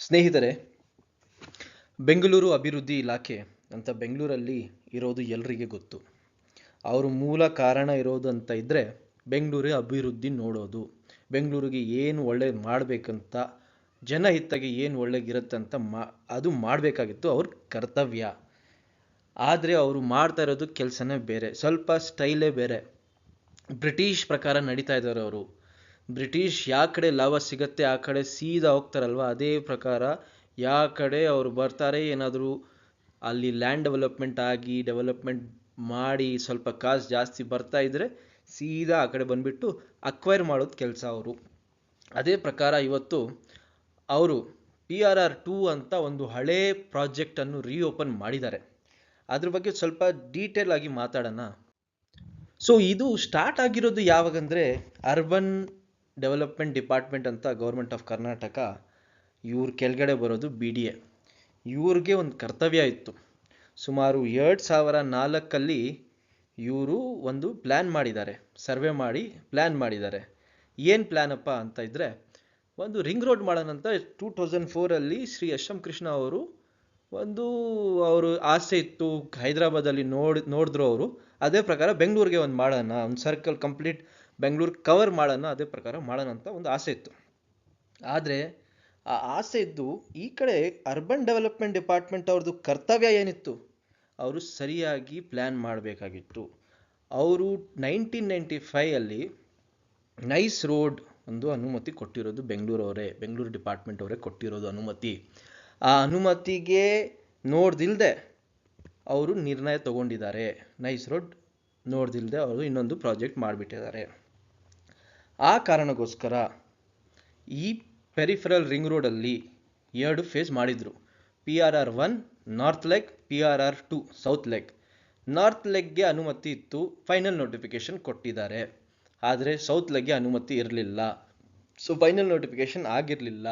ಸ್ನೇಹಿತರೆ, ಬೆಂಗಳೂರು ಅಭಿವೃದ್ಧಿ ಇಲಾಖೆ ಅಂತ ಬೆಂಗಳೂರಲ್ಲಿ ಇರೋದು ಎಲ್ರಿಗೆ ಗೊತ್ತು. ಅವರು ಮೂಲ ಕಾರಣ ಇರೋದು ಅಂತ ಇದ್ದರೆ ಬೆಂಗಳೂರಿಗೆ ಅಭಿವೃದ್ಧಿ ನೋಡೋದು, ಬೆಂಗಳೂರಿಗೆ ಏನು ಒಳ್ಳೇದು ಮಾಡಬೇಕಂತ, ಜನಹಿತಗೆ ಏನು ಒಳ್ಳೇದಿರುತ್ತಂತ ಅದು ಮಾಡಬೇಕಾಗಿತ್ತು ಅವ್ರ ಕರ್ತವ್ಯ. ಆದರೆ ಅವರು ಮಾಡ್ತಾ ಇರೋದು ಕೆಲಸನೇ ಬೇರೆ, ಸ್ವಲ್ಪ ಸ್ಟೈಲೇ ಬೇರೆ. ಬ್ರಿಟಿಷ್ ಪ್ರಕಾರ ನಡೀತಾ ಇದ್ದಾರೆ ಅವರು. ಬ್ರಿಟಿಷ್ ಯಾವ ಕಡೆ ಲಾಭ ಸಿಗತ್ತೆ ಆ ಕಡೆ ಸೀದಾ ಹೋಗ್ತಾರಲ್ವ, ಅದೇ ಪ್ರಕಾರ ಯಾವ ಕಡೆ ಅವರು ಬರ್ತಾರೆ, ಏನಾದರೂ ಅಲ್ಲಿ ಲ್ಯಾಂಡ್ ಡೆವಲಪ್ಮೆಂಟ್ ಆಗಿ ಡೆವಲಪ್ಮೆಂಟ್ ಮಾಡಿ ಸ್ವಲ್ಪ ಕಾಸು ಜಾಸ್ತಿ ಬರ್ತಾ ಇದ್ರೆ ಸೀದಾ ಆ ಕಡೆ ಬಂದುಬಿಟ್ಟು ಅಕ್ವೈರ್ ಮಾಡೋದು ಕೆಲಸ ಅವರು. ಅದೇ ಪ್ರಕಾರ ಇವತ್ತು ಅವರು PRR2 ಅಂತ ಒಂದು ಹಳೇ ಪ್ರಾಜೆಕ್ಟನ್ನು ರೀಓಪನ್ ಮಾಡಿದ್ದಾರೆ. ಅದ್ರ ಬಗ್ಗೆ ಸ್ವಲ್ಪ ಡೀಟೇಲ್ ಆಗಿ ಮಾತಾಡೋಣ. ಸೊ ಇದು ಸ್ಟಾರ್ಟ್ ಆಗಿರೋದು ಯಾವಾಗಂದರೆ ಅರ್ಬನ್ ಡೆವಲಪ್ಮೆಂಟ್ ಡಿಪಾರ್ಟ್ಮೆಂಟ್ ಅಂತ ಗೌರ್ಮೆಂಟ್ ಆಫ್ ಕರ್ನಾಟಕ, ಇವ್ರ ಕೆಳಗಡೆ ಬರೋದು BDA. ಇವ್ರಿಗೆ ಒಂದು ಕರ್ತವ್ಯ ಇತ್ತು. ಸುಮಾರು 2004 ಇವರು ಒಂದು ಪ್ಲ್ಯಾನ್ ಮಾಡಿದ್ದಾರೆ, ಸರ್ವೆ ಮಾಡಿ ಪ್ಲ್ಯಾನ್ ಮಾಡಿದ್ದಾರೆ. ಏನು ಪ್ಲ್ಯಾನಪ್ಪ ಅಂತ ಇದ್ದರೆ, ಒಂದು ರಿಂಗ್ ರೋಡ್ ಮಾಡೋಣಂತ 2004 ಶ್ರೀ ಎಸ್.ಎಂ. ಕೃಷ್ಣ ಅವರು ಅವರು ಆಸೆ ಇತ್ತು. ಹೈದರಾಬಾದಲ್ಲಿ ನೋಡಿದ್ರು ಅವರು. ಅದೇ ಪ್ರಕಾರ ಬೆಂಗಳೂರಿಗೆ ಒಂದು ಮಾಡೋಣ, ಒಂದು ಸರ್ಕಲ್ ಕಂಪ್ಲೀಟ್ ಬೆಂಗಳೂರು ಕವರ್ ಮಾಡೋಣ, ಅದೇ ಪ್ರಕಾರ ಮಾಡೋಣ ಅಂತ ಒಂದು ಆಸೆ ಇತ್ತು. ಆದರೆ ಆ ಆಸೆ ಇದ್ದು ಈ ಕಡೆ ಅರ್ಬನ್ ಡೆವಲಪ್ಮೆಂಟ್ ಡಿಪಾರ್ಟ್ಮೆಂಟ್ ಅವ್ರದ್ದು ಕರ್ತವ್ಯ ಏನಿತ್ತು, ಅವರು ಸರಿಯಾಗಿ ಪ್ಲ್ಯಾನ್ ಮಾಡಬೇಕಾಗಿತ್ತು. ಅವರು 1995 ನೈಸ್ ರೋಡ್ ಒಂದು ಅನುಮತಿ ಕೊಟ್ಟಿರೋದು ಬೆಂಗಳೂರು ಡಿಪಾರ್ಟ್ಮೆಂಟ್ ಅವರೇ ಕೊಟ್ಟಿರೋದು ಅನುಮತಿ. ಆ ಅನುಮತಿಗೆ ನೋಡ್ದಿಲ್ದೆ ಅವರು ನಿರ್ಣಯ ತಗೊಂಡಿದ್ದಾರೆ. ನೈಸ್ ರೋಡ್ ನೋಡ್ದಿಲ್ದೆ ಅವರು ಇನ್ನೊಂದು ಪ್ರಾಜೆಕ್ಟ್ ಮಾಡಿಬಿಟ್ಟಿದ್ದಾರೆ. ಆ ಕಾರಣಕ್ಕೋಸ್ಕರ ಈ ಪೆರಿಫರಲ್ ರಿಂಗ್ ರೋಡಲ್ಲಿ 2 ಫೇಸ್ ಮಾಡಿದರು. PRR1 north leg, PRR2 south leg. North ಲೆಗ್ಗೆ ಅನುಮತಿ ಇತ್ತು, ಫೈನಲ್ ನೋಟಿಫಿಕೇಶನ್ ಕೊಟ್ಟಿದ್ದಾರೆ. ಆದರೆ ಸೌತ್ ಲೆಗ್ಗೆ ಅನುಮತಿ ಇರಲಿಲ್ಲ, ಸೊ ಫೈನಲ್ ನೋಟಿಫಿಕೇಶನ್ ಆಗಿರಲಿಲ್ಲ.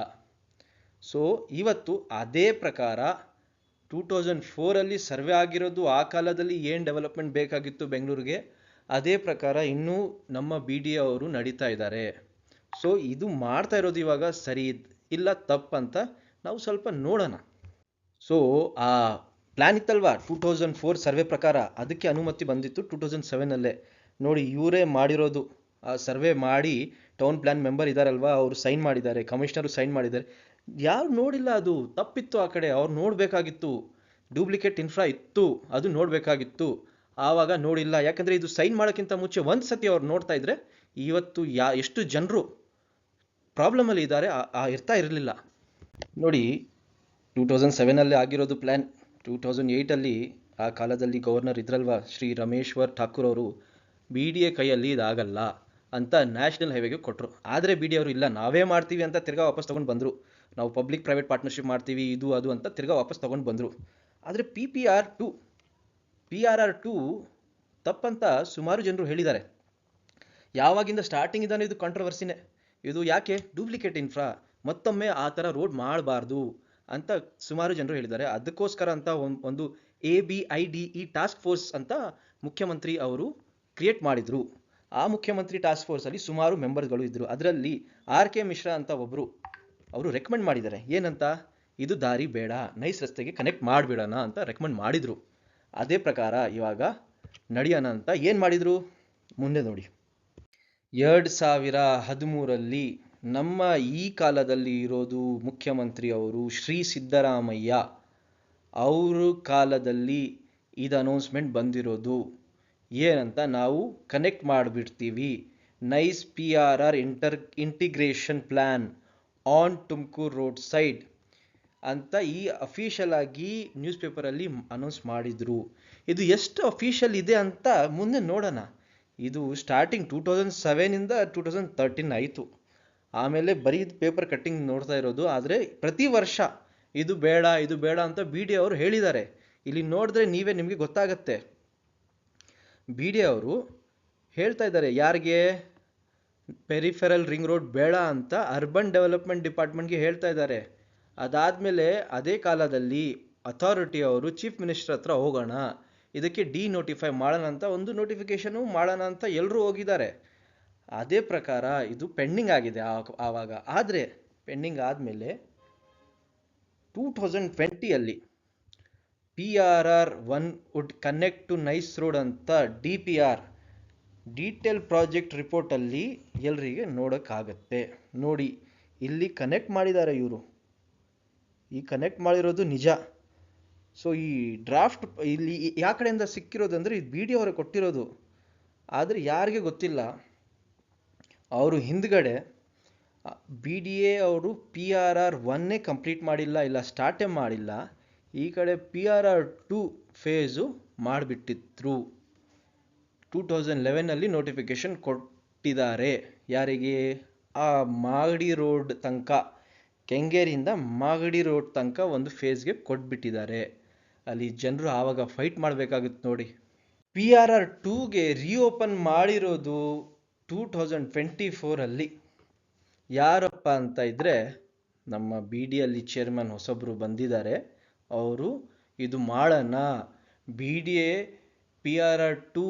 ಸೊ ಇವತ್ತು ಅದೇ ಪ್ರಕಾರ 2004 ಸರ್ವೆ ಆಗಿರೋದು, ಆ ಕಾಲದಲ್ಲಿ ಏನು ಡೆವಲಪ್ಮೆಂಟ್ ಬೇಕಾಗಿತ್ತು ಬೆಂಗಳೂರಿಗೆ, ಅದೇ ಪ್ರಕಾರ ಇನ್ನೂ ನಮ್ಮ BDA ಅವರು ನಡೀತಾ ಇದ್ದಾರೆ. ಸೊ ಇದು ಮಾಡ್ತಾ ಇರೋದು ಇವಾಗ ಸರಿ ಇಲ್ಲ ತಪ್ಪಂತ ನಾವು ಸ್ವಲ್ಪ ನೋಡೋಣ. ಸೊ ಆ ಪ್ಲ್ಯಾನ್ ಇತ್ತಲ್ವಾ 2004 ಸರ್ವೆ ಪ್ರಕಾರ, ಅದಕ್ಕೆ ಅನುಮತಿ ಬಂದಿತ್ತು 2007 ನೋಡಿ, ಇವರೇ ಮಾಡಿರೋದು. ಆ ಸರ್ವೆ ಮಾಡಿ ಟೌನ್ ಪ್ಲ್ಯಾನ್ ಮೆಂಬರ್ ಇದ್ದಾರಲ್ವಾ, ಅವರು ಸೈನ್ ಮಾಡಿದ್ದಾರೆ, ಕಮಿಷನರು ಸೈನ್ ಮಾಡಿದ್ದಾರೆ. ಯಾರು ನೋಡಿಲ್ಲ, ಅದು ತಪ್ಪಿತ್ತು. ಆ ಕಡೆ ಅವ್ರು ನೋಡಬೇಕಾಗಿತ್ತು. ಡೂಪ್ಲಿಕೇಟ್ ಇನ್ಫ್ರಾ ಇತ್ತು, ಅದು ನೋಡಬೇಕಾಗಿತ್ತು. ಆವಾಗ ನೋಡಿಲ್ಲ. ಯಾಕಂದರೆ ಇದು ಸೈನ್ ಮಾಡೋಕ್ಕಿಂತ ಮುಂಚೆ ಒಂದು ಸತಿ ಅವ್ರು ನೋಡ್ತಾ ಇದ್ರೆ ಇವತ್ತು ಎಷ್ಟು ಜನರು ಪ್ರಾಬ್ಲಮಲ್ಲಿ ಇದ್ದಾರೆ ಇರ್ತಾ ಇರಲಿಲ್ಲ. ನೋಡಿ, 2007 ಆಗಿರೋದು ಪ್ಲ್ಯಾನ್. 2008 ಆ ಕಾಲದಲ್ಲಿ ಗವರ್ನರ್ ಇದ್ರಲ್ವ ಶ್ರೀ ರಮೇಶ್ವರ್ ಠಾಕೂರ್ ಅವರು, BDA ಕೈಯಲ್ಲಿ ಇದಾಗಲ್ಲ ಅಂತ ನ್ಯಾಷನಲ್ ಹೈವೇಗೆ ಕೊಟ್ಟರು. ಆದರೆ BDA ಅವರು ಇಲ್ಲ, ನಾವೇ ಮಾಡ್ತೀವಿ ಅಂತ ತಿರ್ಗಾ ವಾಪಸ್ ತೊಗೊಂಡು ಬಂದರು. ನಾವು ಪಬ್ಲಿಕ್ ಪ್ರೈವೇಟ್ ಪಾರ್ಟ್ನರ್ಶಿಪ್ ಮಾಡ್ತೀವಿ, ಇದು ಅದು ಅಂತ ತಿರ್ಗಾ ವಾಪಸ್ ತೊಗೊಂಡು ಬಂದರು. ಆದರೆ PRR2 ತಪ್ಪಂತ ಸುಮಾರು ಜನರು ಹೇಳಿದ್ದಾರೆ. ಯಾವಾಗಿಂದ ಸ್ಟಾರ್ಟಿಂಗ್ ಇದ್ದಾನೆ ಇದು ಕಾಂಟ್ರವರ್ಸಿನೇ. ಇದು ಯಾಕೆ ಡೂಪ್ಲಿಕೇಟ್ ಇನ್ಫ್ರಾ, ಮತ್ತೊಮ್ಮೆ ಆ ಥರ ರೋಡ್ ಮಾಡಬಾರ್ದು ಅಂತ ಸುಮಾರು ಜನರು ಹೇಳಿದ್ದಾರೆ. ಅದಕ್ಕೋಸ್ಕರ ಅಂತ ಒಂದು ABIDE ಟಾಸ್ಕ್ ಫೋರ್ಸ್ ಅಂತ ಮುಖ್ಯಮಂತ್ರಿ ಅವರು ಕ್ರಿಯೇಟ್ ಮಾಡಿದರು. ಆ ಮುಖ್ಯಮಂತ್ರಿ ಟಾಸ್ಕ್ ಫೋರ್ಸಲ್ಲಿ ಸುಮಾರು ಮೆಂಬರ್ಗಳು ಇದ್ದರು. ಅದರಲ್ಲಿ RK ಮಿಶ್ರಾ ಅಂತ ಒಬ್ಬರು, ಅವರು ರೆಕಮೆಂಡ್ ಮಾಡಿದ್ದಾರೆ. ಏನಂತ, ಇದು ದಾರಿ ಬೇಡ, ನೈಸ್ ರಸ್ತೆಗೆ ಕನೆಕ್ಟ್ ಮಾಡಿಬಿಡೋಣ ಅಂತ ರೆಕಮೆಂಡ್ ಮಾಡಿದರು. ಅದೇ ಪ್ರಕಾರ ಇವಾಗ ನಡೆಯೋಣ ಅಂತ ಏನು ಮಾಡಿದರು ಮುಂದೆ ನೋಡಿ. 2013 ನಮ್ಮ ಈ ಕಾಲದಲ್ಲಿ ಇರೋದು ಮುಖ್ಯಮಂತ್ರಿ ಅವರು ಶ್ರೀ ಸಿದ್ದರಾಮಯ್ಯ ಅವ್ರ ಕಾಲದಲ್ಲಿ ಇದು ಅನೌನ್ಸ್ಮೆಂಟ್ ಬಂದಿರೋದು. ಏನಂತ, ನಾವು ಕನೆಕ್ಟ್ ಮಾಡಿಬಿಡ್ತೀವಿ, nice PRR integration plan on Tumakuru road side ಅಂತ ಈ ಅಫಿಷಿಯಲ್ ಆಗಿ ನ್ಯೂಸ್ ಪೇಪರಲ್ಲಿ ಅನೌನ್ಸ್ ಮಾಡಿದರು. ಇದು ಎಷ್ಟು ಅಫಿಷಿಯಲ್ ಇದೆ ಅಂತ ಮುಂದೆ ನೋಡೋಣ. ಇದು ಸ್ಟಾರ್ಟಿಂಗ್ 2007 2013 ಆಯಿತು. ಆಮೇಲೆ ಬರೀ ಪೇಪರ್ ಕಟ್ಟಿಂಗ್ ನೋಡ್ತಾ ಇರೋದು. ಆದರೆ ಪ್ರತಿ ವರ್ಷ ಇದು ಬೇಡ ಅಂತ BDA ಅವರು ಹೇಳಿದ್ದಾರೆ. ಇಲ್ಲಿ ನೋಡಿದ್ರೆ ನಿಮಗೆ ಗೊತ್ತಾಗತ್ತೆ. BDA ಅವರು ಹೇಳ್ತಾ ಇದ್ದಾರೆ ಯಾರಿಗೆ, ಪೆರಿಫೆರಲ್ ರಿಂಗ್ ರೋಡ್ ಬೇಡ ಅಂತ ಅರ್ಬನ್ ಡೆವಲಪ್ಮೆಂಟ್ ಡಿಪಾರ್ಟ್ಮೆಂಟ್ಗೆ ಹೇಳ್ತಾ ಇದ್ದಾರೆ. ಅದಾದಮೇಲೆ ಅದೇ ಕಾಲದಲ್ಲಿ ಅಥಾರಿಟಿ ಅವರು ಚೀಫ್ ಮಿನಿಸ್ಟರ್ ಹತ್ರ ಹೋಗೋಣ, ಇದಕ್ಕೆ ಡಿನೋಟಿಫೈ ಮಾಡೋಣ ಅಂತ ಒಂದು ನೋಟಿಫಿಕೇಶನು ಮಾಡೋಣ ಅಂತ ಎಲ್ಲರೂ ಹೋಗಿದ್ದಾರೆ. ಅದೇ ಪ್ರಕಾರ ಇದು ಪೆಂಡಿಂಗ್ ಆಗಿದೆ ಆವಾಗ. ಆದರೆ ಪೆಂಡಿಂಗ್ ಆದಮೇಲೆ 2020 PRR1 would connect to NICE road ಅಂತ DPR ಡೀಟೇಲ್ ಪ್ರಾಜೆಕ್ಟ್ ರಿಪೋರ್ಟಲ್ಲಿ ಎಲ್ರಿಗೆ ನೋಡೋಕ್ಕಾಗತ್ತೆ. ನೋಡಿ, ಇಲ್ಲಿ ಕನೆಕ್ಟ್ ಮಾಡಿದ್ದಾರೆ ಇವರು. ಈ ಕನೆಕ್ಟ್ ಮಾಡಿರೋದು ನಿಜ. ಸೊ ಈ ಡ್ರಾಫ್ಟ್ ಇಲ್ಲಿ ಯಾವ ಕಡೆಯಿಂದ ಸಿಕ್ಕಿರೋದಂದರೆ ಇದು BDO ಅವರಿಗೆ ಕೊಟ್ಟಿರೋದು. ಆದರೆ ಯಾರಿಗೆ ಗೊತ್ತಿಲ್ಲ, ಅವರು ಹಿಂದ್ಗಡೆ BDA ಅವರು PRR1 ಕಂಪ್ಲೀಟ್ ಮಾಡಿಲ್ಲ, ಇಲ್ಲ ಸ್ಟಾರ್ಟೇ ಮಾಡಿಲ್ಲ. ಈ ಕಡೆ PRR2 ಫೇಸು ಮಾಡಿಬಿಟ್ಟಿದ್ರು. 2011 ನೋಟಿಫಿಕೇಶನ್ ಕೊಟ್ಟಿದ್ದಾರೆ. ಯಾರಿಗೆ? ಆ ಮಾಗಡಿ ರೋಡ್ ತನಕ, ಕೆಂಗೇರಿಯಿಂದ ಮಾಗಡಿ ರೋಡ್ ತನಕ ಒಂದು ಫೇಸ್ಗೆ ಕೊಟ್ಬಿಟ್ಟಿದ್ದಾರೆ. ಅಲ್ಲಿ ಜನರು ಆವಾಗ ಫೈಟ್ ಮಾಡಬೇಕಾಗುತ್ತೆ ನೋಡಿ. PRR2ಗೆ ರೀಓಪನ್ ಮಾಡಿರೋದು 2024 ಯಾರಪ್ಪ ಅಂತ ಇದ್ರೆ, ನಮ್ಮ BDಯಲ್ಲಿ ಚೇರ್ಮನ್ ಹೊಸೊಬ್ಬರು ಬಂದಿದ್ದಾರೆ. ಅವರು ಇದು ಮಾಡೋಣ, BDA PRR2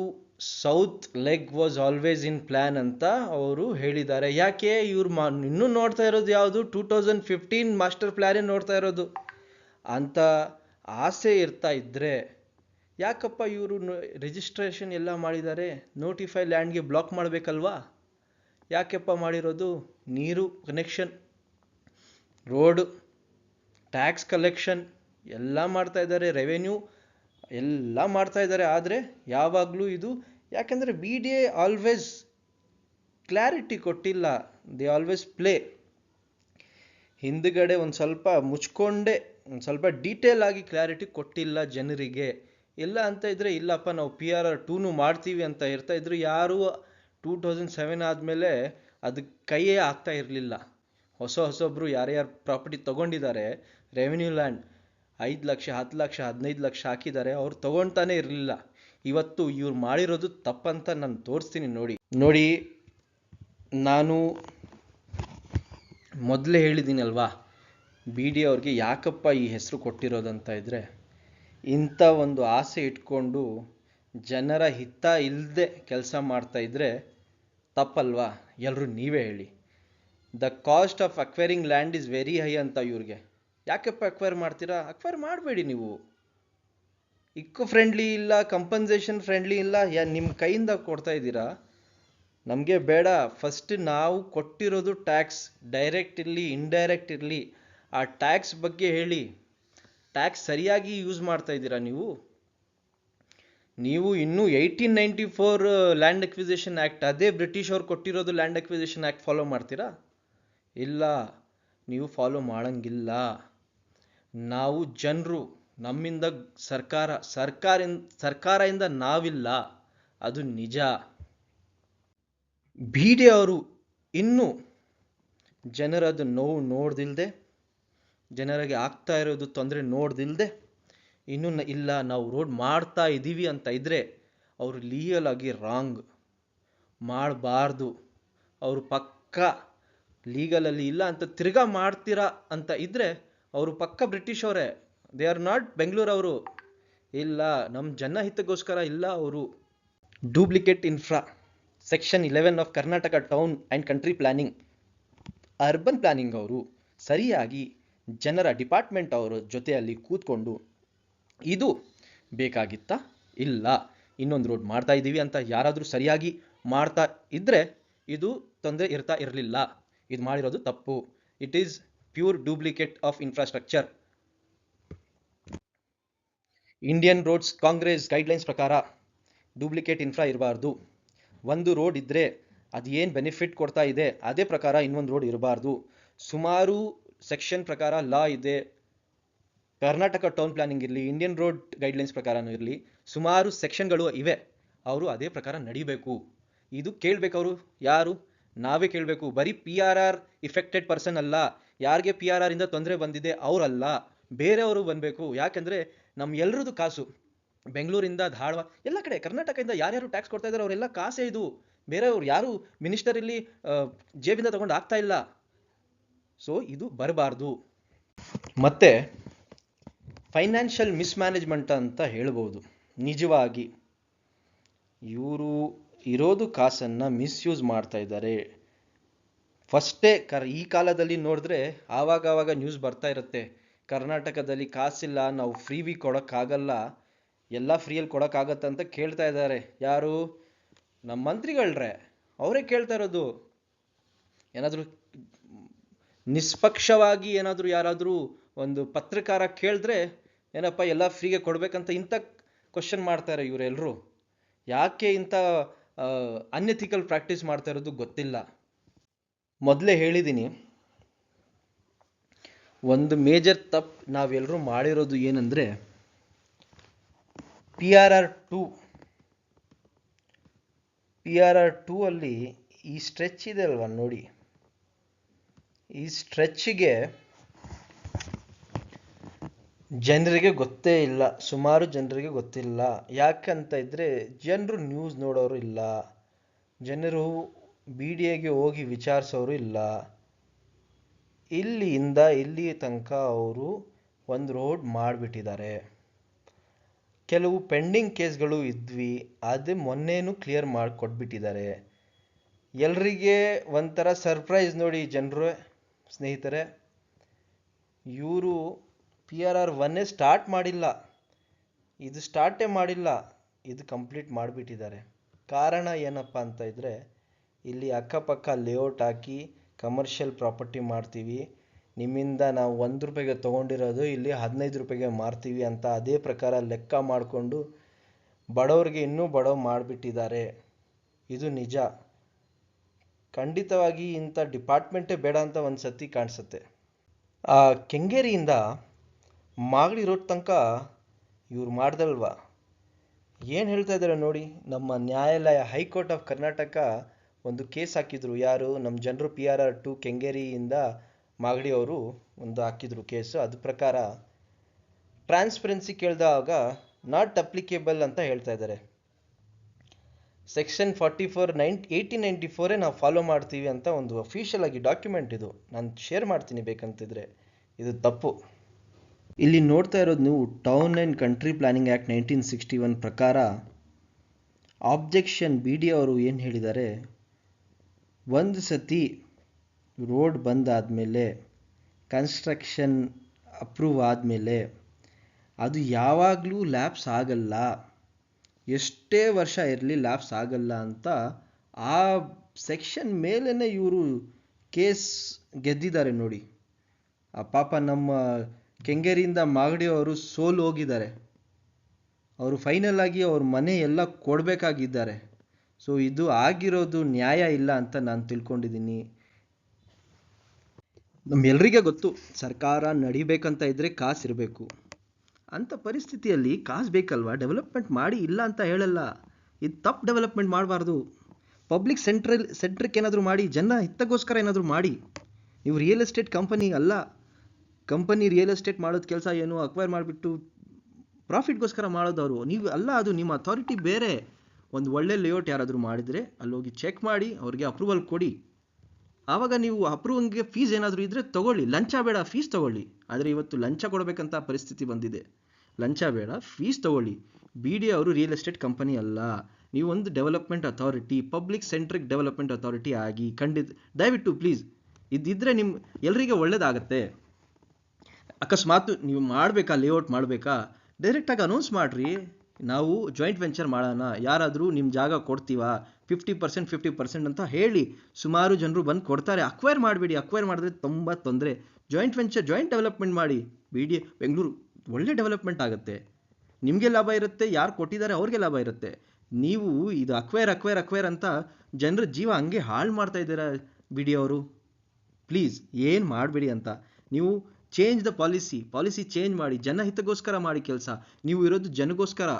south leg was always in plan ಅಂತ ಅವರು ಹೇಳಿದ್ದಾರೆ. ಯಾಕೆ? ಇವ್ರು ಇನ್ನೂ ನೋಡ್ತಾ ಇರೋದು ಯಾವುದು? 2015 ಮಾಸ್ಟರ್ ಪ್ಲ್ಯಾನೇ ನೋಡ್ತಾ ಇರೋದು. ಅಂತ ಆಸೆ ಇರ್ತಾ ಇದ್ದರೆ ಯಾಕಪ್ಪ ಇವರು ರಿಜಿಸ್ಟ್ರೇಷನ್ ಎಲ್ಲ ಮಾಡಿದ್ದಾರೆ? Notify ಲ್ಯಾಂಡ್ಗೆ block ಮಾಡಬೇಕಲ್ವಾ? ಯಾಕೆಪ್ಪ ಮಾಡಿರೋದು? ನೀರು ಕನೆಕ್ಷನ್, ರೋಡು, ಟ್ಯಾಕ್ಸ್ ಕಲೆಕ್ಷನ್ ಎಲ್ಲ ಮಾಡ್ತಾ ಇದ್ದಾರೆ, ರೆವೆನ್ಯೂ ಎಲ್ಲ ಮಾಡ್ತಾ ಇದ್ದಾರೆ. ಆದರೆ ಯಾವಾಗಲೂ ಇದು ಯಾಕೆಂದರೆ BDA ಆಲ್ವೇಸ್ ಕ್ಲಾರಿಟಿ ಕೊಟ್ಟಿಲ್ಲ. ದೇ ಆಲ್ವೇಸ್ ಪ್ಲೇ ಹಿಂದ್ಗಡೆ ಒಂದು ಸ್ವಲ್ಪ ಮುಚ್ಕೊಂಡೆ, ಒಂದು ಸ್ವಲ್ಪ ಡೀಟೇಲ್ ಆಗಿ ಕ್ಲಾರಿಟಿ ಕೊಟ್ಟಿಲ್ಲ ಜನರಿಗೆ. ಇಲ್ಲ ಅಂತ ಇದ್ರೆ ಇಲ್ಲಪ್ಪ ನಾವು PRR2 ಮಾಡ್ತೀವಿ ಅಂತ ಇರ್ತಾ ಇದ್ರು. ಯಾರು 2007 ಆದಮೇಲೆ ಅದಕ್ಕೆ ಕೈಯೇ ಆಗ್ತಾ ಇರಲಿಲ್ಲ. ಹೊಸೊಬ್ಬರು ಯಾರ್ಯಾರು ಪ್ರಾಪರ್ಟಿ ತೊಗೊಂಡಿದ್ದಾರೆ, ರೆವಿನ್ಯೂ ಲ್ಯಾಂಡ್ 5 ಲಕ್ಷ 10 ಲಕ್ಷ 15 ಲಕ್ಷ ಹಾಕಿದ್ದಾರೆ, ಅವ್ರು ತೊಗೊಳ್ತಾನೆ ಇರಲಿಲ್ಲ. ಇವತ್ತು ಇವ್ರು ಮಾಡಿರೋದು ತಪ್ಪಂತ ನಾನು ತೋರಿಸ್ತೀನಿ ನೋಡಿ. ನಾನು ಮೊದಲೇ ಹೇಳಿದ್ದೀನಿ ಅಲ್ವಾ, BDA ಅವ್ರಿಗೆ ಯಾಕಪ್ಪ ಈ ಹೆಸರು ಕೊಟ್ಟಿರೋದಂತ ಇದ್ದರೆ, ಇಂಥ ಒಂದು ಆಸೆ ಇಟ್ಕೊಂಡು ಜನರ ಹಿತ ಇಲ್ಲದೆ ಕೆಲಸ ಮಾಡ್ತಾ ಇದ್ರೆ ತಪ್ಪಲ್ವಾ? ಎಲ್ಲರೂ ನೀವೇ ಹೇಳಿ. The cost of acquiring land is very high ಅಂತ ಇವ್ರಿಗೆ. ಯಾಕಪ್ಪ ಅಕ್ವೈರ್ ಮಾಡ್ತೀರಾ? ಅಕ್ವೈರ್ ಮಾಡಬೇಡಿ. ನೀವು ಇಕೋ ಫ್ರೆಂಡ್ಲಿ ಇಲ್ಲ, ಕಂಪನ್ಸೇಷನ್ ಫ್ರೆಂಡ್ಲಿ ಇಲ್ಲ, ನಿಮ್ಮ ಕೈಯಿಂದ ಕೊಡ್ತಾ ಇದ್ದೀರಾ. ನಮಗೆ ಬೇಡ. ಫಸ್ಟ್ ನಾವು ಕೊಟ್ಟಿರೋದು ಟ್ಯಾಕ್ಸ್, ಡೈರೆಕ್ಟ್ ಇರಲಿ ಇಂಡೈರೆಕ್ಟ್ ಇರಲಿ, ಆ ಟ್ಯಾಕ್ಸ್ ಬಗ್ಗೆ ಹೇಳಿ. ಟ್ಯಾಕ್ಸ್ ಸರಿಯಾಗಿ ಯೂಸ್ ಮಾಡ್ತಾ ಇದ್ದೀರಾ ನೀವು ಇನ್ನೂ 1894 ಲ್ಯಾಂಡ್ ಅಕ್ವಿಸಿಷನ್ ಆ್ಯಕ್ಟ್, ಅದೇ ಬ್ರಿಟಿಷ್ ಅವ್ರು ಕೊಟ್ಟಿರೋದು ಲ್ಯಾಂಡ್ ಅಕ್ವಿಸಿಷನ್ ಆ್ಯಕ್ಟ್ ಫಾಲೋ ಮಾಡ್ತೀರಾ? ಇಲ್ಲ, ನೀವು ಫಾಲೋ ಮಾಡೋಂಗಿಲ್ಲ. ನಾವು ಜನರು, ನಮ್ಮಿಂದ ಸರ್ಕಾರದಿಂದ ನಾವಿಲ್ಲ, ಅದು ನಿಜ. BDA ಅವರು ಇನ್ನೂ ಜನರದು ನೋವು ನೋಡ್ದಿಲ್ದೆ, ಜನರಿಗೆ ಆಗ್ತಾ ಇರೋದು ತೊಂದರೆ ನೋಡ್ದಿಲ್ದೆ ಇನ್ನೂ ಇಲ್ಲ ನಾವು ರೋಡ್ ಮಾಡ್ತಾ ಇದ್ದೀವಿ ಅಂತ ಇದ್ದರೆ ಅವರು ಲೀಗಲ್ ಆಗಿ ರಾಂಗ್. ಮಾಡಬಾರ್ದು. ಅವರು ಪಕ್ಕ ಲೀಗಲಲ್ಲಿ ಇಲ್ಲ ಅಂತ ತಿರ್ಗಾ ಮಾಡ್ತೀರಾ ಅಂತ ಇದ್ದರೆ ಅವರು ಪಕ್ಕ ಬ್ರಿಟಿಷ್ ಅವರೇ. ದೇ ಆರ್ ನಾಟ್ ಬೆಂಗಳೂರವರು. ಇಲ್ಲ, ನಮ್ಮ ಜನಹಿತಕ್ಕೋಸ್ಕರ ಇಲ್ಲ ಅವರು. Duplicate infra section 11 of Karnataka town and country planning, urban planning ಅವರು ಸರಿಯಾಗಿ ಜನರ ಡಿಪಾರ್ಟ್ಮೆಂಟ್ ಅವರ ಜೊತೆಯಲ್ಲಿ ಕೂತ್ಕೊಂಡು ಇದು ಬೇಕಾಗಿತ್ತಾ, ಇಲ್ಲ ಇನ್ನೊಂದು ರೋಡ್ ಮಾಡ್ತಾ ಇದ್ದೀವಿ ಅಂತ ಯಾರಾದರೂ ಸರಿಯಾಗಿ ಮಾಡ್ತಾ ಇದ್ದರೆ ಇದು ತೊಂದರೆ ಇರ್ತಾ ಇರಲಿಲ್ಲ. ಇದು ಮಾಡಿರೋದು ತಪ್ಪು. It is pure duplicate of infrastructure. Indian roads Congress guidelines ಪ್ರಕಾರ ಡೂಪ್ಲಿಕೇಟ್ ಇನ್ಫ್ರಾ ಇರಬಾರ್ದು. ಒಂದು ರೋಡ್ ಇದ್ದರೆ ಅದು ಏನು ಬೆನಿಫಿಟ್ ಕೊಡ್ತಾ ಇದೆ ಅದೇ ಪ್ರಕಾರ ಇನ್ನೊಂದು ರೋಡ್ ಇರಬಾರ್ದು. ಸುಮಾರು ಸೆಕ್ಷನ್ ಪ್ರಕಾರ ಲಾ ಇದೆ. ಕರ್ನಾಟಕ ಟೌನ್ ಪ್ಲಾನಿಂಗ್ ಇರಲಿ, ಇಂಡಿಯನ್ ರೋಡ್ ಗೈಡ್ಲೈನ್ಸ್ ಪ್ರಕಾರನೂ ಇರಲಿ, ಸುಮಾರು ಸೆಕ್ಷನ್ಗಳು ಇವೆ. ಅವರು ಅದೇ ಪ್ರಕಾರ ನಡಿಬೇಕು. ಇದು ಕೇಳಬೇಕವರು ಯಾರು? ನಾವೇ ಕೇಳಬೇಕು. ಬರೀ PRR ಇಫೆಕ್ಟೆಡ್ ಪರ್ಸನ್ ಅಲ್ಲ, ಯಾರಿಗೆ PRR ಇಂದ ತೊಂದರೆ ಬಂದಿದೆ ಅವರಲ್ಲ, ಬೇರೆಯವರು ಬಂದಬೇಕು. ಯಾಕೆಂದರೆ ನಮ್ಮ ಎಲ್ಲರದ್ದು ಕಾಸು ಬೆಂಗಳೂರಿಂದ ಧಾರವಾಡ ಎಲ್ಲ ಕಡೆ ಕರ್ನಾಟಕದಿಂದ ಯಾರ್ಯಾರು ಟ್ಯಾಕ್ಸ್ ಕೊಡ್ತಾ ಇದ್ದಾರೆ ಅವರೆಲ್ಲ ಕಾಸೇ ಇದು. ಬೇರೆಯವರು ಯಾರು ಮಿನಿಸ್ಟರ್ ಇಲ್ಲಿ ಜೇಬಿಂದ ತಗೊಂಡು ಆಗ್ತಾ ಇಲ್ಲ. ಸೊ ಇದು ಬರಬಾರ್ದು. ಮತ್ತೆ ಫೈನಾನ್ಷಿಯಲ್ ಮಿಸ್ಮ್ಯಾನೇಜ್ಮೆಂಟ್ ಅಂತ ಹೇಳ್ಬೋದು. ನಿಜವಾಗಿ ಇವರು ಇರೋದು ಕಾಸನ್ನು ಮಿಸ್ಯೂಸ್ ಮಾಡ್ತಾ ಇದ್ದಾರೆ. ಫಸ್ಟೇ ಈ ಕಾಲದಲ್ಲಿ ನೋಡಿದ್ರೆ ಆವಾಗ ನ್ಯೂಸ್ ಬರ್ತಾ ಇರುತ್ತೆ, ಕರ್ನಾಟಕದಲ್ಲಿ ಕಾಸಿಲ್ಲ, ನಾವು ಫ್ರೀವಿ ಕೊಡೋಕ್ಕಾಗಲ್ಲ, ಎಲ್ಲ ಫ್ರೀಯಲ್ಲಿ ಕೊಡೋಕ್ಕಾಗತ್ತೆ ಅಂತ ಕೇಳ್ತಾ ಇದ್ದಾರೆ. ಯಾರು? ನಮ್ಮ ಮಂತ್ರಿಗಳ್ರೆ, ಅವರೇ ಕೇಳ್ತಾ ಇರೋದು. ಏನಾದರೂ ನಿಷ್ಪಕ್ಷವಾಗಿ ಏನಾದರೂ ಯಾರಾದರೂ ಒಂದು ಪತ್ರಕಾರ ಕೇಳಿದ್ರೆ ಏನಪ್ಪ ಎಲ್ಲ ಫ್ರೀಗೆ ಕೊಡ್ಬೇಕಂತ ಇಂಥ ಕ್ವಶನ್ ಮಾಡ್ತಾರೆ ಇವರೆಲ್ಲರೂ. ಯಾಕೆ ಇಂಥ ಅನ್ಎಥಿಕಲ್ ಪ್ರಾಕ್ಟೀಸ್ ಮಾಡ್ತಾ ಇರೋದು ಗೊತ್ತಿಲ್ಲ. ಮೊದಲೇ ಹೇಳಿದ್ದೀನಿ, ಒಂದು ಮೇಜರ್ ತಪ್ಪು ನಾವೆಲ್ಲರೂ ಮಾಡಿರೋದು ಏನಂದರೆ, PRR2 ಅಲ್ಲಿ ಈ ಸ್ಟ್ರೆಚ್ ಇದೆ ಅಲ್ವಾ ನೋಡಿ, ಈ ಸ್ಟ್ರೆಚ್ಗೆ ಜನರಿಗೆ ಗೊತ್ತೇ ಇಲ್ಲ, ಸುಮಾರು ಜನರಿಗೆ ಗೊತ್ತಿಲ್ಲ. ಯಾಕಂತ ಇದ್ರೆ ಜನರು ನ್ಯೂಸ್ ನೋಡೋರು ಇಲ್ಲ, ಜನರು BDAಗೆ ಹೋಗಿ ವಿಚಾರಿಸೋರು ಇಲ್ಲ. ಇಲ್ಲಿಂದ ಇಲ್ಲಿ ತನಕ ಅವರು ಒಂದು ರೋಡ್ ಮಾಡಿಬಿಟ್ಟಿದ್ದಾರೆ. ಕೆಲವು ಪೆಂಡಿಂಗ್ ಕೇಸ್ಗಳು ಇದ್ವಿ, ಅದು ಮೊನ್ನೆನೂ ಕ್ಲಿಯರ್ ಮಾಡಿಕೊಟ್ಬಿಟ್ಟಿದ್ದಾರೆ. ಎಲ್ರಿಗೆ ಒಂಥರ ಸರ್ಪ್ರೈಸ್ ನೋಡಿ ಜನರು, ಸ್ನೇಹಿತರೆ. ಇವರು PRR1 ಸ್ಟಾರ್ಟ್ ಮಾಡಿಲ್ಲ, ಇದು ಸ್ಟಾರ್ಟೇ ಮಾಡಿಲ್ಲ, ಇದು ಕಂಪ್ಲೀಟ್ ಮಾಡಿಬಿಟ್ಟಿದ್ದಾರೆ. ಕಾರಣ ಏನಪ್ಪ ಅಂತ ಇದ್ದರೆ, ಇಲ್ಲಿ ಅಕ್ಕಪಕ್ಕ ಲೇಔಟ್ ಹಾಕಿ ಕಮರ್ಷಿಯಲ್ ಪ್ರಾಪರ್ಟಿ ಮಾಡ್ತೀವಿ, ನಿಮ್ಮಿಂದ ನಾವು 1 ರೂಪಾಯಿಗೆ ತೊಗೊಂಡಿರೋದು ಇಲ್ಲಿ 15 ರೂಪಾಯಿಗೆ ಮಾರ್ತೀವಿ ಅಂತ ಅದೇ ಪ್ರಕಾರ ಲೆಕ್ಕ ಮಾಡಿಕೊಂಡು ಬಡವರಿಗೆ ಇನ್ನೂ ಬಡವ ಮಾಡಿಬಿಟ್ಟಿದ್ದಾರೆ. ಇದು ನಿಜ. ಖಂಡಿತವಾಗಿ ಇಂಥ ಡಿಪಾರ್ಟ್ಮೆಂಟೇ ಬೇಡ ಅಂತ ಒಂದು ಸತಿ ಕಾಣಿಸುತ್ತೆ. ಕೆಂಗೇರಿಯಿಂದ ಮಾಗಡಿ ರೋಡ್ ತನಕ ಇವ್ರು ಮಾಡ್ದಲ್ವಾ, ಏನು ಹೇಳ್ತಾ ಇದ್ದಾರೆ ನೋಡಿ. ನಮ್ಮ ನ್ಯಾಯಾಲಯ, ಹೈಕೋರ್ಟ್ ಆಫ್ ಕರ್ನಾಟಕ ಒಂದು ಕೇಸ್ ಹಾಕಿದ್ರು. ಯಾರು? ನಮ್ಮ ಜನರು PRR2 ಕೆಂಗೇರಿಯಿಂದ ಮಾಗಡಿ ಅವರು ಒಂದು ಹಾಕಿದ್ರು ಕೇಸು. ಅದ್ರ ಪ್ರಕಾರ ಟ್ರಾನ್ಸ್ಪರೆನ್ಸಿ ಕೇಳಿದಾಗ ನಾಟ್ ಅಪ್ಲಿಕೇಬಲ್ ಅಂತ ಹೇಳ್ತಾ ಇದ್ದಾರೆ. ಸೆಕ್ಷನ್ 44 1894 ನಾವು ಫಾಲೋ ಮಾಡ್ತೀವಿ ಅಂತ ಒಂದು ಅಫಿಷಿಯಲ್ ಆಗಿ ಡಾಕ್ಯುಮೆಂಟ್ ಇದು. ನಾನು ಶೇರ್ ಮಾಡ್ತೀನಿ ಬೇಕಂತಿದ್ರೆ. ಇದು ತಪ್ಪು. ಇಲ್ಲಿ ನೋಡ್ತಾ ಇರೋದು ನೀವು town and country planning act 1961 ಪ್ರಕಾರ ಆಬ್ಜೆಕ್ಷನ್ BDA ಅವರು ಏನು ಹೇಳಿದ್ದಾರೆ, ಒಂದು ಸತಿ ರೋಡ್ ಬಂದಾದಮೇಲೆ, ಕನ್ಸ್ಟ್ರಕ್ಷನ್ ಅಪ್ರೂವ್ ಆದಮೇಲೆ ಅದು ಯಾವಾಗಲೂ ಲ್ಯಾಪ್ಸ್ ಆಗಲ್ಲ, ಎಷ್ಟೇ ವರ್ಷ ಇರಲಿ ಲ್ಯಾಪ್ಸ್ ಆಗಲ್ಲ ಅಂತ ಆ ಸೆಕ್ಷನ್ ಮೇಲೇ ಇವರು ಕೇಸ್ ಗೆದ್ದಿದ್ದಾರೆ ನೋಡಿ. ಆ ಪಾಪ ನಮ್ಮ ಕೆಂಗೇರಿಯಿಂದ ಮಾಗಡಿ ಅವರು ಸೋಲು ಹೋಗಿದ್ದಾರೆ. ಅವರು ಫೈನಲ್ ಆಗಿ ಅವ್ರ ಮನೆ ಎಲ್ಲ ಕೊಡಬೇಕಾಗಿದ್ದಾರೆ. ಸೊ ಇದು ಆಗಿರೋದು ನ್ಯಾಯ ಇಲ್ಲ ಅಂತ ನಾನು ತಿಳ್ಕೊಂಡಿದ್ದೀನಿ. ನಮ್ಮೆಲ್ಲರಿಗೆ ಗೊತ್ತು, ಸರ್ಕಾರ ನಡಿಬೇಕಂತ ಇದ್ದರೆ ಕಾಸು ಇರಬೇಕು. ಅಂಥ ಪರಿಸ್ಥಿತಿಯಲ್ಲಿ ಕಾಸು ಬೇಕಲ್ವಾ, ಡೆವಲಪ್ಮೆಂಟ್ ಮಾಡಿ, ಇಲ್ಲ ಅಂತ ಹೇಳಲ್ಲ. ಇದು ತಪ್ಪು ಡೆವಲಪ್ಮೆಂಟ್ ಮಾಡಬಾರ್ದು. ಪಬ್ಲಿಕ್ ಸೆಂಟ್ರಕ್ಕೆ ಏನಾದರೂ ಮಾಡಿ, ಜನ ಹಿತಕ್ಕೋಸ್ಕರ ಏನಾದರೂ ಮಾಡಿ. ನೀವು ರಿಯಲ್ ಎಸ್ಟೇಟ್ ಕಂಪನಿ ಅಲ್ಲ. ಕಂಪನಿ ರಿಯಲ್ ಎಸ್ಟೇಟ್ ಮಾಡೋದು ಕೆಲಸ ಏನು, ಅಕ್ವೈರ್ ಮಾಡಿಬಿಟ್ಟು ಪ್ರಾಫಿಟ್ಗೋಸ್ಕರ ಮಾಡೋದವರು ನೀವು ಅಲ್ಲ. ಅದು ನಿಮ್ಮ ಅಥಾರಿಟಿ ಬೇರೆ. ಒಂದು ಒಳ್ಳೆ ಲೇಔಟ್ ಯಾರಾದರೂ ಮಾಡಿದರೆ ಅಲ್ಲೋಗಿ ಚೆಕ್ ಮಾಡಿ ಅವ್ರಿಗೆ ಅಪ್ರೂವಲ್ ಕೊಡಿ. ಆವಾಗ ನೀವು ಅಪ್ರೂವಲ್ಗೆ ಫೀಸ್ ಏನಾದರೂ ಇದ್ದರೆ ತೊಗೊಳ್ಳಿ. ಲಂಚ ಬೇಡ, ಫೀಸ್ ತೊಗೊಳ್ಳಿ. ಆದರೆ ಇವತ್ತು ಲಂಚ ಕೊಡಬೇಕಂತ ಪರಿಸ್ಥಿತಿ ಬಂದಿದೆ. ಲಂಚ ಬೇಡ, ಫೀಸ್ ತೊಗೊಳ್ಳಿ. BDA ಅವರು ರಿಯಲ್ ಎಸ್ಟೇಟ್ ಕಂಪನಿ ಅಲ್ಲ. ನೀವು ಒಂದು development authority, public centric development authority ಆಗಿ ದಯವಿಟ್ಟು ಪ್ಲೀಸ್ ಇದ್ದಿದ್ರೆ ನಿಮ್ಮ ಎಲ್ಲರಿಗೆ ಒಳ್ಳೇದಾಗತ್ತೆ. ಅಕಸ್ಮಾತ್ ನೀವು ಮಾಡಬೇಕಾ, ಲೇಔಟ್ ಮಾಡಬೇಕಾ, ಡೈರೆಕ್ಟಾಗಿ ಅನೌನ್ಸ್ ಮಾಡಿರಿ. ನಾವು ಜಾಯಿಂಟ್ ವೆಂಚರ್ ಮಾಡೋಣ, ಯಾರಾದರೂ ನಿಮ್ಮ ಜಾಗ ಕೊಡ್ತೀವಾ, 50% 50% ಅಂತ ಹೇಳಿ ಸುಮಾರು ಜನರು ಬಂದು ಕೊಡ್ತಾರೆ. ಅಕ್ವೈರ್ ಮಾಡಬೇಡಿ. ಅಕ್ವೈರ್ ಮಾಡಿದ್ರೆ ತುಂಬ ತೊಂದರೆ. ಜಾಯಿಂಟ್ ವೆಂಚರ್, ಜಾಯಿಂಟ್ ಡೆವಲಪ್ಮೆಂಟ್ ಮಾಡಿ. BDA ಬೆಂಗಳೂರು ಒಳ್ಳೆ ಡೆವಲಪ್ಮೆಂಟ್ ಆಗುತ್ತೆ. ನಿಮಗೆ ಲಾಭ ಇರುತ್ತೆ, ಯಾರು ಕೊಟ್ಟಿದ್ದಾರೆ ಅವ್ರಿಗೆ ಲಾಭ ಇರುತ್ತೆ. ನೀವು ಇದು ಅಕ್ವೈರ್ ಅಂತ ಜನರ ಜೀವ ಹಂಗೆ ಹಾಳು ಮಾಡ್ತಾ ಇದ್ದೀರಾ BDA ಅವರು. ಪ್ಲೀಸ್ ಏನು ಮಾಡಬೇಡಿ ಅಂತ. ನೀವು ಚೇಂಜ್ ದ ಪಾಲಿಸಿ ಚೇಂಜ್ ಮಾಡಿ. ಜನಹಿತಗೋಸ್ಕರ ಮಾಡಿ ಕೆಲಸ. ನೀವು ಇರೋದು ಜನಗೋಸ್ಕರ.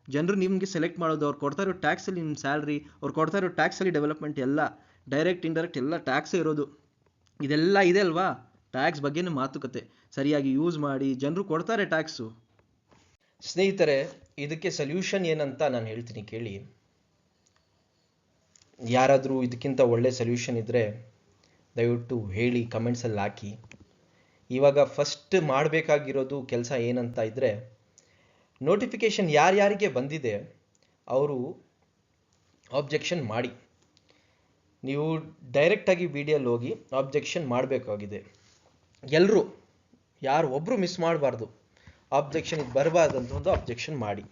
ಜನರು ನಿಮಗೆ ಸೆಲೆಕ್ಟ್ ಮಾಡೋದು, ಅವ್ರು ಕೊಡ್ತಾ ಇರೋ ಟ್ಯಾಕ್ಸಲ್ಲಿ ನಿಮ್ಮ ಸ್ಯಾಲ್ರಿ, ಅವ್ರು ಕೊಡ್ತಾ ಇರೋ ಟ್ಯಾಕ್ಸಲ್ಲಿ ಡೆವಲಪ್ಮೆಂಟ್ ಎಲ್ಲ, ಡೈರೆಕ್ಟ್ ಇಂಡೈರೆಕ್ಟ್ ಎಲ್ಲ ಟ್ಯಾಕ್ಸೇ ಇರೋದು. ಇದೆಲ್ಲ ಇದೆ ಅಲ್ವಾ, ಟ್ಯಾಕ್ಸ್ ಬಗ್ಗೆನೇ ಮಾತುಕತೆ. ಸರಿಯಾಗಿ ಯೂಸ್ ಮಾಡಿ, ಜನರು ಕೊಡ್ತಾರೆ ಟ್ಯಾಕ್ಸು. ಸ್ನೇಹಿತರೆ, ಇದಕ್ಕೆ ಸೊಲ್ಯೂಷನ್ ಏನಂತ ನಾನು ಹೇಳ್ತೀನಿ ಕೇಳಿ. ಯಾರಾದರೂ ಇದಕ್ಕಿಂತ ಒಳ್ಳೆ ಸೊಲ್ಯೂಷನ್ ಇದ್ದರೆ ದಯವಿಟ್ಟು ಹೇಳಿ, ಕಮೆಂಟ್ಸಲ್ಲಿ ಹಾಕಿ. ಇವಾಗ ಫಸ್ಟ್ ಮಾಡಬೇಕಾಗಿರೋದು ಕೆಲಸ ಏನಂತ ಇದ್ದರೆ, ನೋಟಿಫಿಕೇಷನ್ ಯಾರ್ಯಾರಿಗೆ ಬಂದಿದೆ ಅವರು ಆಬ್ಜೆಕ್ಷನ್ ಮಾಡಿ. ನೀವು ಡೈರೆಕ್ಟಾಗಿ BDAಲ್ಲಿ ಹೋಗಿ ಆಬ್ಜೆಕ್ಷನ್ ಮಾಡಬೇಕಾಗಿದೆ. ಎಲ್ಲರೂ ಯಾರು ಒಬ್ಬರು ಮಿಸ್ ಮಾಡಬಾರ್ದು. ಆಬ್ಜೆಕ್ಷನ್ ಇದು ಬರಬಾರ್ದು ಅಂತ ಒಂದು ಆಬ್ಜೆಕ್ಷನ್ ಮಾಡಿ.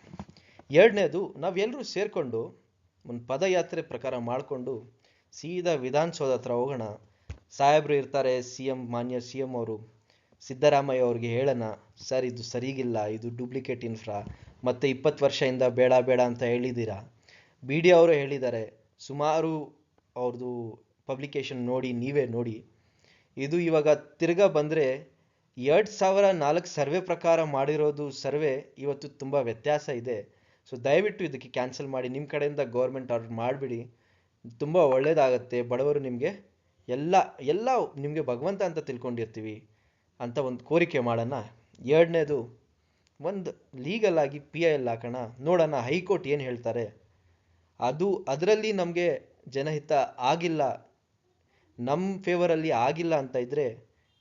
ಎರಡನೇದು, ನಾವೆಲ್ಲರೂ ಸೇರಿಕೊಂಡು ಒಂದು ಪದಯಾತ್ರೆ ಪ್ರಕಾರ ಮಾಡಿಕೊಂಡು ಸೀದಾ ವಿಧಾನಸೌಧ ಹತ್ರ ಹೋಗೋಣ. ಸಾಹೇಬರು ಇರ್ತಾರೆ, ಮಾನ್ಯ ಸಿ ಎಂ ಅವರು, ಸಿದ್ದರಾಮಯ್ಯ ಅವ್ರಿಗೆ ಹೇಳೋಣ, ಸರ್ ಇದು ಸರಿಗಿಲ್ಲ, ಇದು ಡೂಪ್ಲಿಕೇಟ್ ಇನ್ಫ್ರಾ, ಮತ್ತೆ 20 ವರ್ಷದಿಂದ ಬೇಡ ಬೇಡ ಅಂತ ಹೇಳಿದ್ದೀರಾ. ಬಿ ಡಿ ಅವರು ಹೇಳಿದ್ದಾರೆ, ಸುಮಾರು ಅವ್ರದ್ದು ಪಬ್ಲಿಕೇಶನ್ ನೋಡಿ, ನೀವೇ ನೋಡಿ. ಇದು ಇವಾಗ ತಿರ್ಗಾ ಬಂದರೆ 2004 ಸರ್ವೆ ಪ್ರಕಾರ ಮಾಡಿರೋದು ಸರ್ವೆ ಇವತ್ತು ತುಂಬ ವ್ಯತ್ಯಾಸ ಇದೆ. ಸೊ ದಯವಿಟ್ಟು ಇದಕ್ಕೆ ಕ್ಯಾನ್ಸಲ್ ಮಾಡಿ, ನಿಮ್ಮ ಕಡೆಯಿಂದ ಗೌರ್ಮೆಂಟ್ ಆರ್ಡರ್ ಮಾಡಿಬಿಡಿ, ತುಂಬ ಒಳ್ಳೆಯದಾಗತ್ತೆ. ಬಡವರು ನಿಮಗೆ ಎಲ್ಲ ನಿಮಗೆ ಭಗವಂತ ಅಂತ ತಿಳ್ಕೊಂಡಿರ್ತೀವಿ ಅಂತ ಒಂದು ಕೋರಿಕೆ ಮಾಡೋಣ. ಎರಡನೇದು, ಒಂದು ಲೀಗಲ್ ಆಗಿ PIL ಹಾಕೋಣ, ನೋಡೋಣ ಹೈಕೋರ್ಟ್ ಏನು ಹೇಳ್ತಾರೆ. ಅದರಲ್ಲಿ ನಮಗೆ ಜನಹಿತ ಆಗಿಲ್ಲ, ನಮ್ಮ ಫೇವರಲ್ಲಿ ಆಗಿಲ್ಲ ಅಂತ ಇದ್ದರೆ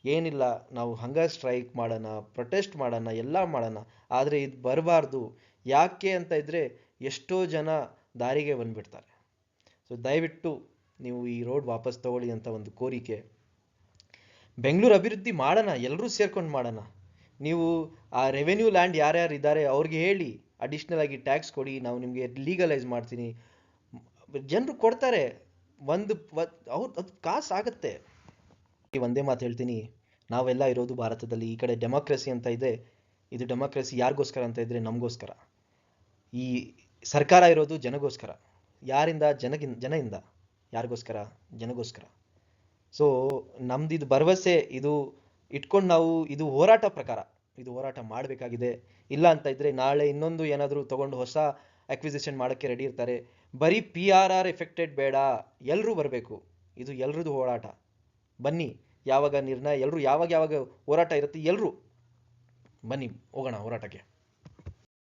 ಏನಿಲ್ಲ, ನಾವು ಹಂಗರ್ ಸ್ಟ್ರೈಕ್ ಮಾಡೋಣ, ಪ್ರೊಟೆಸ್ಟ್ ಮಾಡೋಣ, ಎಲ್ಲ ಮಾಡೋಣ. ಆದರೆ ಇದು ಬರಬಾರ್ದು. ಯಾಕೆ ಅಂತ ಇದ್ದರೆ ಎಷ್ಟೋ ಜನ ದಾರಿಗೆ ಬಂದುಬಿಡ್ತಾರೆ. ಸೊ ದಯವಿಟ್ಟು ನೀವು ಈ ರೋಡ್ ವಾಪಸ್ ತಗೊಳ್ಳಿ ಅಂತ ಒಂದು ಕೋರಿಕೆ. ಬೆಂಗಳೂರು ಅಭಿವೃದ್ಧಿ ಮಾಡೋಣ, ಎಲ್ಲರೂ ಸೇರ್ಕೊಂಡು ಮಾಡೋಣ. ನೀವು ಆ ರೆವೆನ್ಯೂ ಲ್ಯಾಂಡ್ ಯಾರ್ಯಾರು ಇದ್ದಾರೆ ಅವ್ರಿಗೆ ಹೇಳಿ, ಅಡಿಷ್ನಲ್ ಆಗಿ ಟ್ಯಾಕ್ಸ್ ಕೊಡಿ, ನಾವು ನಿಮಗೆ ಲೀಗಲೈಸ್ ಮಾಡ್ತೀನಿ. ಜನರು ಕೊಡ್ತಾರೆ, ಅದು ಕಾಸು ಆಗುತ್ತೆ. ಒಂದೇ ಮಾತು ಹೇಳ್ತೀನಿ, ನಾವೆಲ್ಲ ಇರೋದು ಭಾರತದಲ್ಲಿ. ಈ ಕಡೆ ಡೆಮಾಕ್ರಸಿ ಅಂತ ಇದೆ. ಇದು ಡೆಮಾಕ್ರಸಿ ಯಾರಿಗೋಸ್ಕರ ಅಂತ ಇದ್ದರೆ ನಮಗೋಸ್ಕರ. ಈ ಸರ್ಕಾರ ಇರೋದು ಜನಗೋಸ್ಕರ. ಯಾರಿಂದ? ಜನದಿಂದ. ಯಾರಿಗೋಸ್ಕರ? ಜನಗೋಸ್ಕರ. ಸೊ ನಮ್ದಿದು ಭರವಸೆ, ಇದು ಇಟ್ಕೊಂಡು ನಾವು ಇದು ಹೋರಾಟ ಪ್ರಕಾರ ಇದು ಹೋರಾಟ ಮಾಡಬೇಕಾಗಿದೆ. ಇಲ್ಲ ಅಂತ ಇದ್ದರೆ ನಾಳೆ ಇನ್ನೊಂದು ಏನಾದರೂ ತೊಗೊಂಡು ಹೊಸ ಅಕ್ವಿಸಿಷನ್ ಮಾಡೋಕ್ಕೆ ರೆಡಿ ಇರ್ತಾರೆ. ಬರೀ PRR ಎಫೆಕ್ಟೆಡ್ ಬೇಡ, ಎಲ್ಲರೂ ಬರಬೇಕು. ಇದು ಎಲ್ರದ್ದು ಹೋರಾಟ. ಬನ್ನಿ, ಯಾವಾಗ ನಿರ್ಣಯ, ಎಲ್ಲರೂ ಯಾವಾಗ ಹೋರಾಟ ಇರುತ್ತೆ, ಎಲ್ಲರೂ ಬನ್ನಿ, ಹೋಗೋಣ ಹೋರಾಟಕ್ಕೆ.